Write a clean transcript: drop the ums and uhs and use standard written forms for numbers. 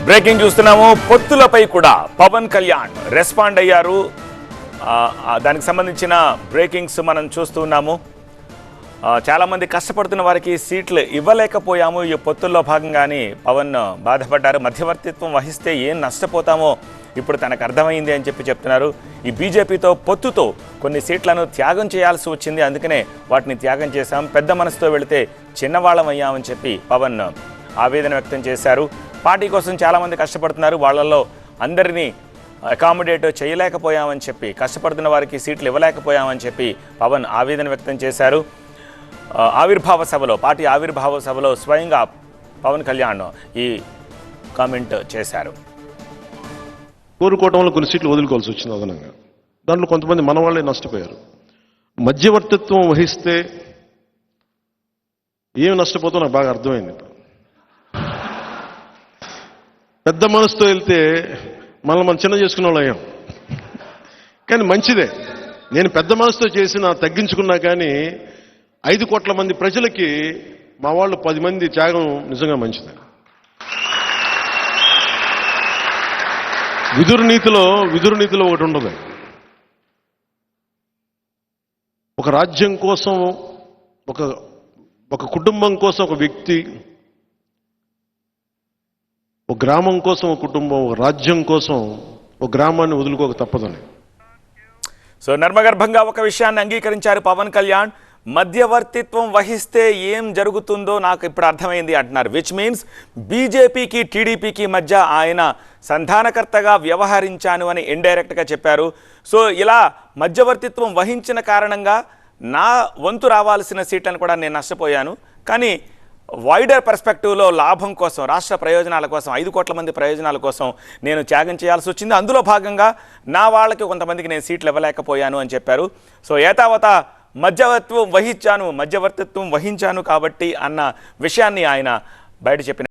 Breaking చూస్తున్నాము. పొత్తులపై కూడా Pawan Kalyan respond అయ్యారు. దానికి సంబంధించిన బ్రేకింగ్స్ మనం చూస్తున్నాము. చాలామంది కష్టపడుతున్న వారికి సీట్లు ఇవ్వలేకపోయాము. ఈ పొత్తుల్లో భాగంగానే పవన్ బాధపడ్డారు. మధ్యవర్తిత్వం వహిస్తే ఏం నష్టపోతామో ఇప్పుడు తనకు అర్థమైంది అని చెప్తున్నారు. ఈ బీజేపీతో పొత్తుతో కొన్ని సీట్లను త్యాగం చేయాల్సి వచ్చింది, అందుకనే వాటిని త్యాగం చేశాం. పెద్ద మనసుతో వెళితే చిన్నవాళ్ళం అయ్యామని చెప్పి పవన్ ఆవేదన వ్యక్తం చేశారు. పార్టీ కోసం చాలామంది కష్టపడుతున్నారు, వాళ్ళల్లో అందరినీ అకామిడేట్ చేయలేకపోయామని చెప్పి, కష్టపడుతున్న వారికి సీట్లు ఇవ్వలేకపోయామని చెప్పి పవన్ ఆవేదన వ్యక్తం చేశారు. ఆవిర్భావ సభలో, పార్టీ ఆవిర్భావ సభలో స్వయంగా పవన్ కళ్యాణ్ ఈ కామెంట్ చేశారు. కోరుకోవడంలో కొన్ని సీట్లు వదులుకోవాల్సి వచ్చింది అదనంగా. దాంట్లో కొంతమంది మన వాళ్ళే నష్టపోయారు. మధ్యవర్తిత్వం వహిస్తే ఏమి నష్టపోతుందో నాకు బాగా అర్థమైంది. పెద్ద మనసుతో వెళ్తే మనం చిన్న చేసుకున్న వాళ్ళు అయ్యాం. కానీ మంచిదే, నేను పెద్ద మనసుతో చేసిన తగ్గించుకున్నా కానీ 5 కోట్ల మంది ప్రజలకి మా వాళ్ళు 10 మంది త్యాగం నిజంగా మంచిదే. విదురు నీతిలో ఒకటి ఉండదు. ఒక రాజ్యం కోసం, ఒక కుటుంబం కోసం ఒక వ్యక్తి, ఒక గ్రామం కోసం ఒక కుటుంబం, ఒక రాజ్యం కోసం ఒక గ్రామాన్ని వదులుకోక తప్పదని. సో నర్మగర్భంగా ఒక విషయాన్ని అంగీకరించారు పవన్ కళ్యాణ్. మధ్యవర్తిత్వం వహిస్తే ఏం జరుగుతుందో నాకు ఇప్పుడు అర్థమైంది అంటున్నారు. విచ్ మీన్స్ బీజేపీకి టీడీపీకి మధ్య ఆయన సంధానకర్తగా వ్యవహరించాను అని ఇండైరెక్ట్గా చెప్పారు. సో ఇలా మధ్యవర్తిత్వం వహించిన కారణంగా నా వంతు రావాల్సిన సీట్లను కూడా నేను నష్టపోయాను. కానీ వైడర్ పర్స్పెక్టివ్లో లాభం కోసం, రాష్ట్ర ప్రయోజనాల కోసం, 5 కోట్ల మంది ప్రయోజనాల కోసం నేను త్యాగం చేయాల్సి వచ్చింది. అందులో భాగంగా నా వాళ్ళకి కొంతమందికి నేను సీట్లు ఇవ్వలేకపోయాను అని చెప్పారు. సో ఏతావత మధ్యవర్తిత్వం వహించాను కాబట్టి అన్న విషయాన్ని ఆయన బయట చెప్పిన